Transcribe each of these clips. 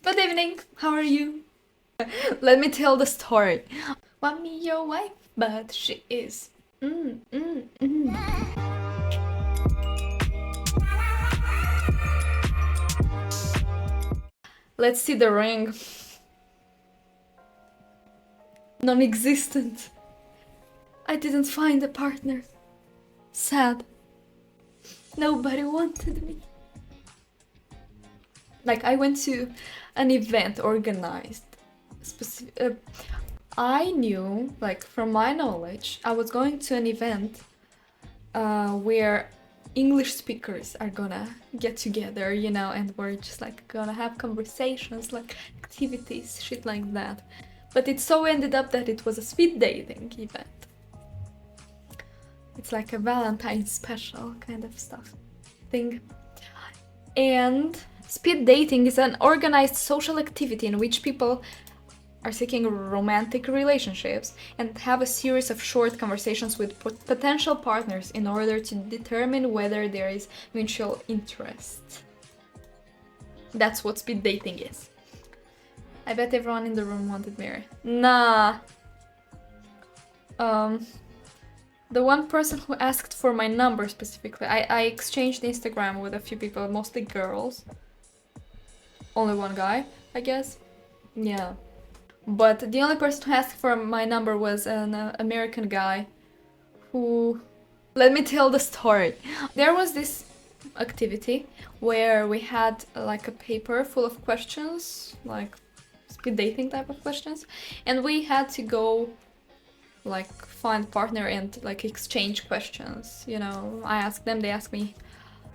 Good evening, how are you? Let me tell the story. Want me your wife, but she is. Mm, mm, mm. Let's see the ring. Non-existent. I didn't find a partner. Sad. Nobody wanted me. Like, I went to an event organized. I knew, like, from my knowledge, I was going to an event where English speakers are gonna get together, you know, and we're just like gonna have conversations, like activities, shit like that. But it so ended up that it was a speed dating event. It's like a Valentine's special kind of stuff thing. And speed dating is an organized social activity in which people are seeking romantic relationships and have a series of short conversations with potential partners in order to determine whether there is mutual interest. That's what speed dating is. I bet everyone in the room wanted Mary. Nah. The one person who asked for my number specifically, I exchanged Instagram with a few people, mostly girls. Only one guy, I guess. Yeah. But the only person who asked for my number was an American guy who... Let me tell the story. There was this activity where we had like a paper full of questions, like speed dating type of questions, and we had to go like find partner and like exchange questions, you know. I asked them, they asked me.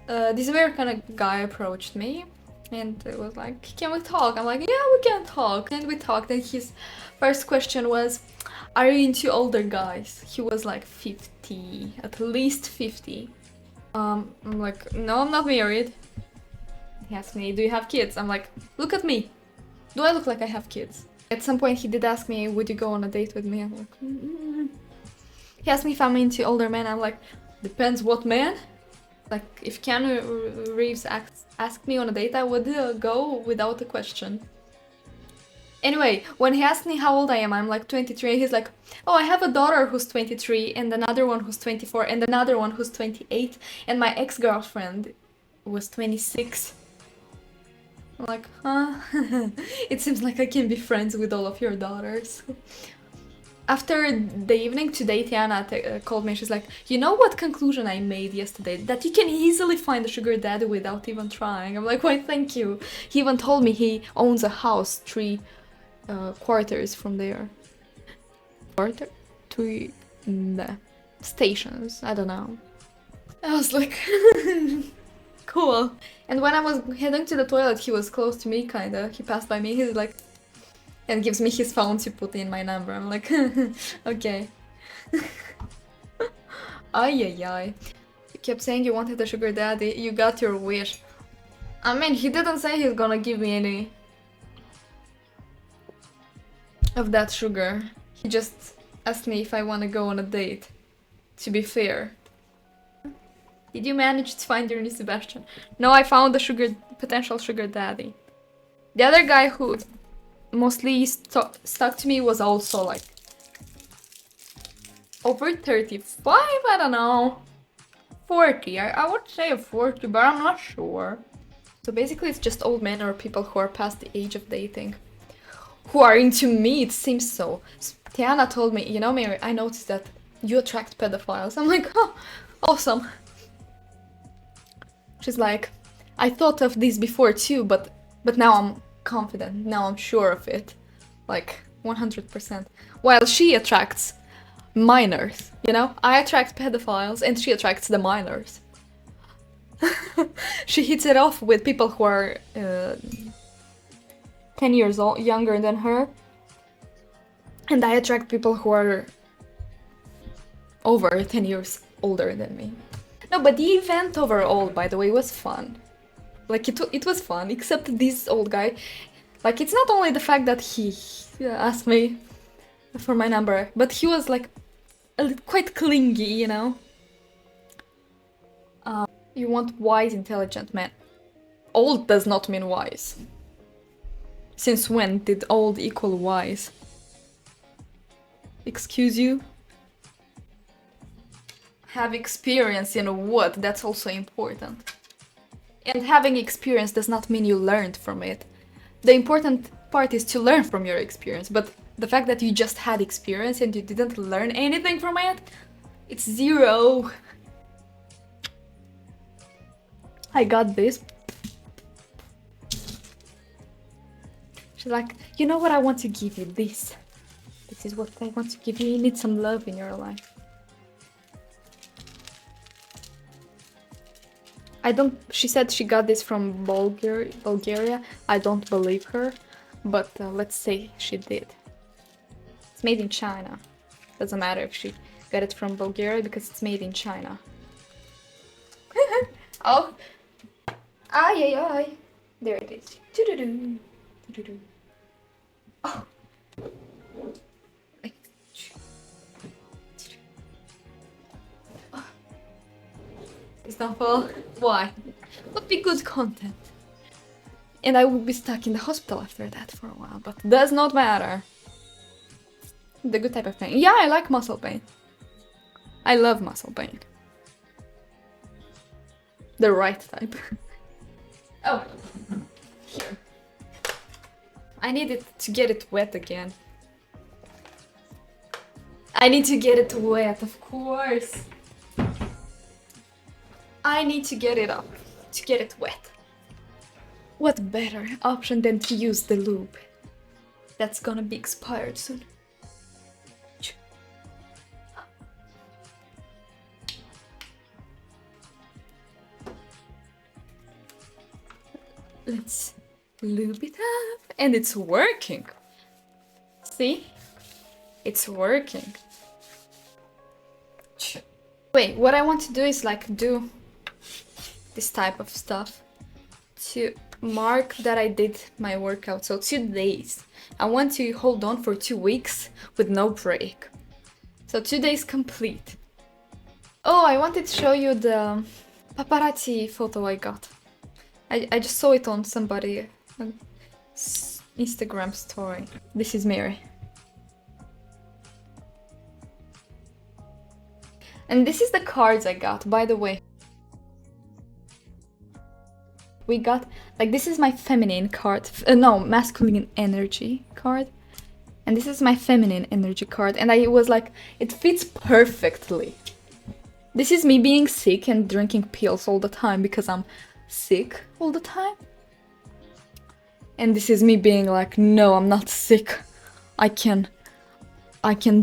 This American guy approached me and it was like, can we talk? I'm like, yeah, we can talk. And we talked, and his first question was, are you into older guys? He was like 50, at least 50. I'm like, no, I'm not married. He asked me, do you have kids? I'm like, look at me. Do I look like I have kids? At some point he did ask me, would you go on a date with me? I'm like, He asked me if I'm into older men. I'm like, depends what man. Like, if Keanu Reeves asked me on a date, I would go without a question. Anyway, when he asked me how old I am, I'm like 23, he's like, oh, I have a daughter who's 23, and another one who's 24, and another one who's 28, and my ex-girlfriend was 26. I'm like, huh? It seems like I can be friends with all of your daughters. After the evening today, Tiana called me and she's like, you know what conclusion I made yesterday? That you can easily find a sugar daddy without even trying. I'm like, why, thank you. He even told me he owns a house 3 quarters from there. Quarter? 3 stations, I don't know. I was like, cool. And when I was heading to the toilet, he was close to me, kinda. He passed by me, he's like, and gives me his phone to put in my number. I'm like, okay. Ay. You kept saying you wanted a sugar daddy. You got your wish. I mean, he didn't say he's gonna give me any of that sugar. He just asked me if I want to go on a date. To be fair. Did you manage to find your new Sebastian? No, I found a potential sugar daddy. The other guy who mostly stuck to me was also like over 35, I don't know. 40, I would say 40, but I'm not sure. So basically it's just old men or people who are past the age of dating. Who are into me, it seems so. Tiana told me, you know, Mary, I noticed that you attract pedophiles. I'm like, oh, awesome. She's like, I thought of this before too, but now I'm confident, now I'm sure of it. Like, 100%. While she attracts minors, you know? I attract pedophiles and she attracts the minors. She hits it off with people who are 10 years younger than her. And I attract people who are over 10 years older than me. No, but the event overall, by the way, was fun. Like, it was fun, except this old guy. Like, it's not only the fact that he asked me for my number, but he was, like, quite clingy, you know? You want wise, intelligent man. Old does not mean wise. Since when did old equal wise? Excuse you? Have experience in what? That's also important. And having experience does not mean you learned from it. The important part is to learn from your experience, but the fact that you just had experience and you didn't learn anything from it, it's zero. I got this. She's like, you know what, I want to give you this. This is what I want to give you. You need some love in your life. She said she got this from Bulgaria. I don't believe her, but let's say she did. It's made in China. Doesn't matter if she got it from Bulgaria because it's made in China. Oh. Ay, ay, ay. There it is. Doo-doo-doo. Doo-doo-doo. Oh. Example. Why? Would be good content. And I would be stuck in the hospital after that for a while, but does not matter. The good type of pain. Yeah, I like muscle pain. I love muscle pain. The right type. Oh. Here. I needed to get it wet again. I need to get it wet, of course. I need to get it up, to get it wet. What better option than to use the lube? That's gonna be expired soon. Let's lube it up. And it's working. See? It's working. Wait, what I want to do is like do this type of stuff to mark that I did my workout. So 2 days. I want to hold on for 2 weeks with no break. So 2 days complete. Oh, I wanted to show you the paparazzi photo I got. I just saw it on somebody Instagram story. This is Mary. And this is the cards I got, by the way. We got, like, this is my feminine card. No, masculine energy card. And this is my feminine energy card. And I was like, it fits perfectly. This is me being sick and drinking pills all the time because I'm sick all the time. And this is me being like, no, I'm not sick. I can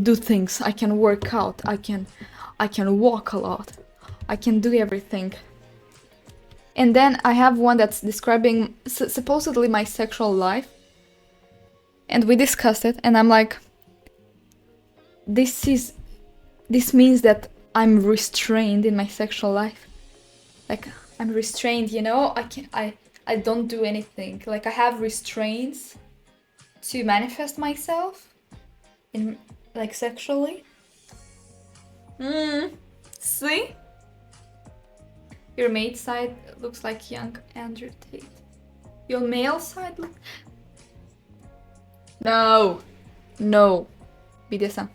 do things. I can work out. I can walk a lot. I can do everything. And then I have one that's describing supposedly my sexual life. And we discussed it and I'm like, this means that I'm restrained in my sexual life. Like, I'm restrained, you know? I don't do anything. Like, I have restraints to manifest myself in, like, sexually. See? Your mate side looks like young Andrew Tate. Your male side looks... No. No. BDSM.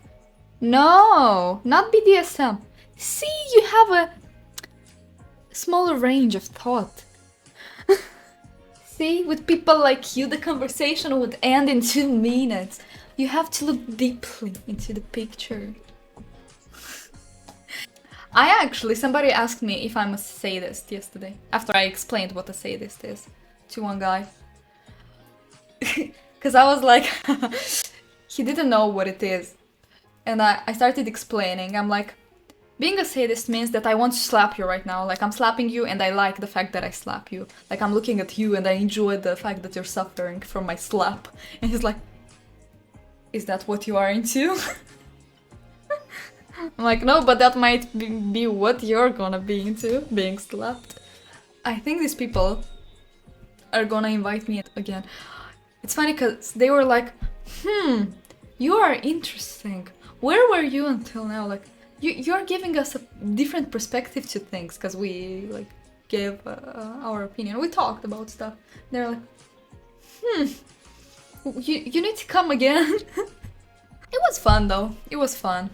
No, not BDSM. See, you have a smaller range of thought. See, with people like you, the conversation would end in 2 minutes. You have to look deeply into the picture. Somebody asked me if I'm a sadist yesterday, after I explained what a sadist is to one guy. Because I was like, he didn't know what it is. And I started explaining. I'm like, being a sadist means that I want to slap you right now. Like, I'm slapping you and I like the fact that I slap you. Like, I'm looking at you and I enjoy the fact that you're suffering from my slap. And he's like, is that what you are into? I'm like, no, but that might be what you're gonna be into, being slapped. I think these people are gonna invite me again. It's funny because they were like, you are interesting. Where were you until now? Like, you're giving us a different perspective to things because we, like, gave our opinion. We talked about stuff. They're like, You need to come again. It was fun though. It was fun.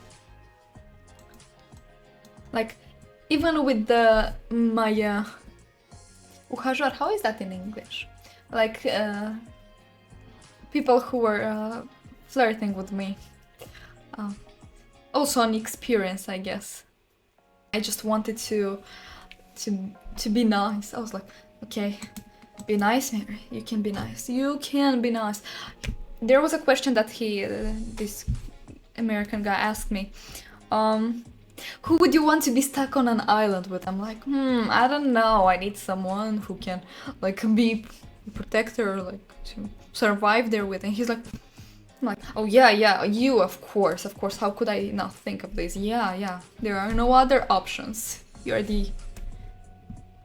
Like, even with the my ухажёр, how is that in English? Like, people who were flirting with me. Also an experience, I guess. I just wanted to be nice. I was like, okay, be nice, Mary. You can be nice. You can be nice. There was a question that this American guy asked me. Who would you want to be stuck on an island with? I'm like, I don't know. I need someone who can, like, be a protector, like, to survive there with. And he's like, I'm like, oh yeah, you, of course. How could I not think of this? Yeah. There are no other options. You're the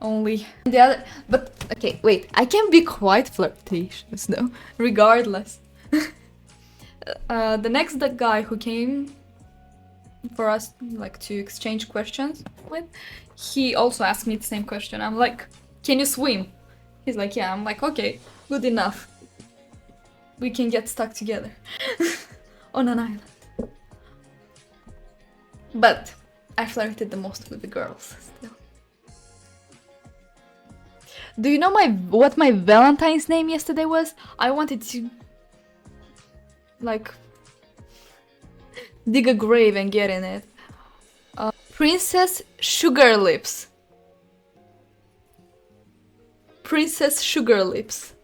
only. The other, but okay, wait. I can be quite flirtatious though, regardless. The next guy who came for us, like, to exchange questions with, he also asked me the same question. I'm like, can you swim? He's like, yeah. I'm like, okay, good enough. We can get stuck together on an island. But I flirted the most with the girls still. Do you know what my Valentine's name yesterday was? I wanted to, like, dig a grave and get in it. Princess Sugar Lips. Princess Sugar Lips.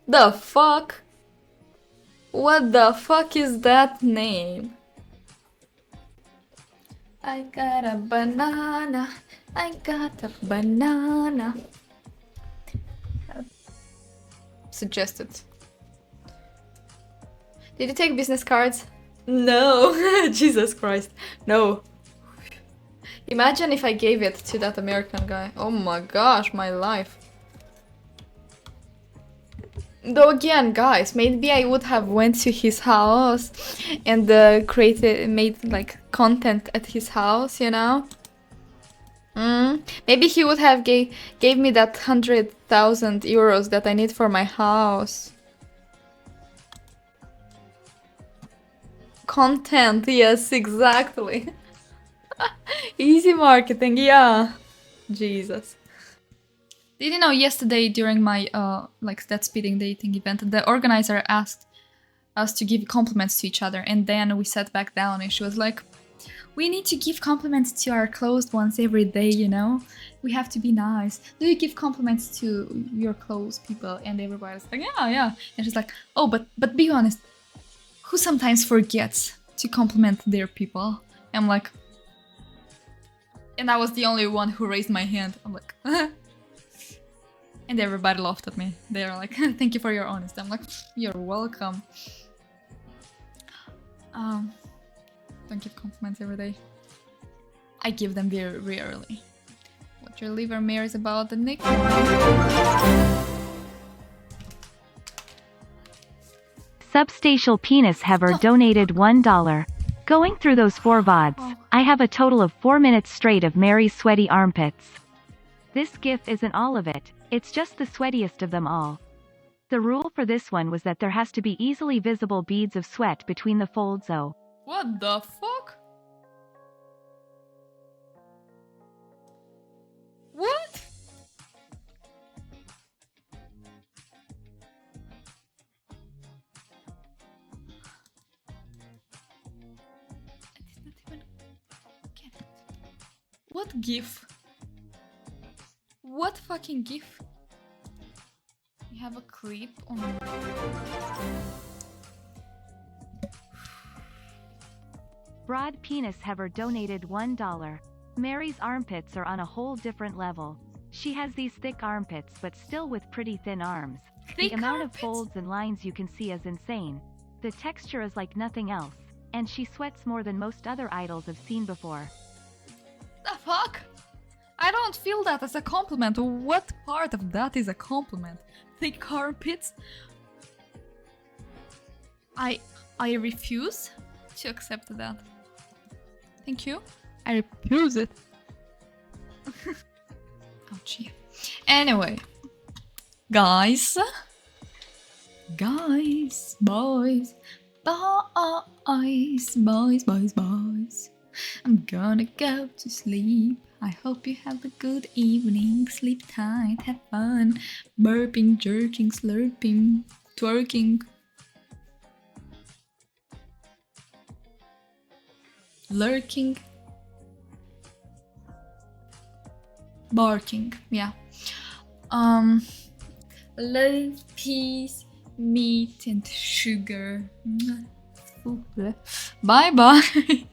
The fuck? What the fuck is that name? I got a banana. I got a banana. Suggested. Did you take business cards? No. Jesus Christ. No. Imagine if I gave it to that American guy. Oh my gosh, my life. Though again, guys, maybe I would have went to his house and made like content at his house, you know? Maybe he would have gave me that 100,000 euros that I need for my house. Content, yes, exactly. Easy marketing, yeah. Jesus. Did you know yesterday during my like that speeding dating event, the organizer asked us to give compliments to each other, and then we sat back down and she was like, we need to give compliments to our close ones every day, you know? We have to be nice. Do you give compliments to your close people? And everybody's like, yeah. And she's like, oh, but be honest, who sometimes forgets to compliment their people? I'm like, and I was the only one who raised my hand. I'm like, and everybody laughed at me. They're like, thank you for your honesty. I'm like, you're welcome. Don't give compliments every day. I give them very rarely. What your liver mares about the nick? Substacial Penis Heaver donated $1. Going through those 4 VODs, I have a total of 4 minutes straight of Mary's sweaty armpits. This gif isn't all of it, it's just the sweatiest of them all. The rule for this one was that there has to be easily visible beads of sweat between the folds. Oh. What the fuck? What? I did not even get it. What GIF? What fucking GIF? We have a clip on. Broad Penis Heaver donated $1. Mary's armpits are on a whole different level. She has these thick armpits but still with pretty thin arms. The amount of folds and lines you can see is insane. The texture is like nothing else, and she sweats more than most other idols I've seen before. The fuck? I don't feel that as a compliment. What part of that is a compliment? Thick armpits? I refuse to accept that. Thank you. I refuse it. Oh gee. Anyway, guys, guys, boys, boys. I'm gonna go to sleep. I hope you have a good evening. Sleep tight, have fun. Burping, jerking, slurping, twerking. Lurking. Barking, yeah. Love, peace, meat, and sugar. Bye bye.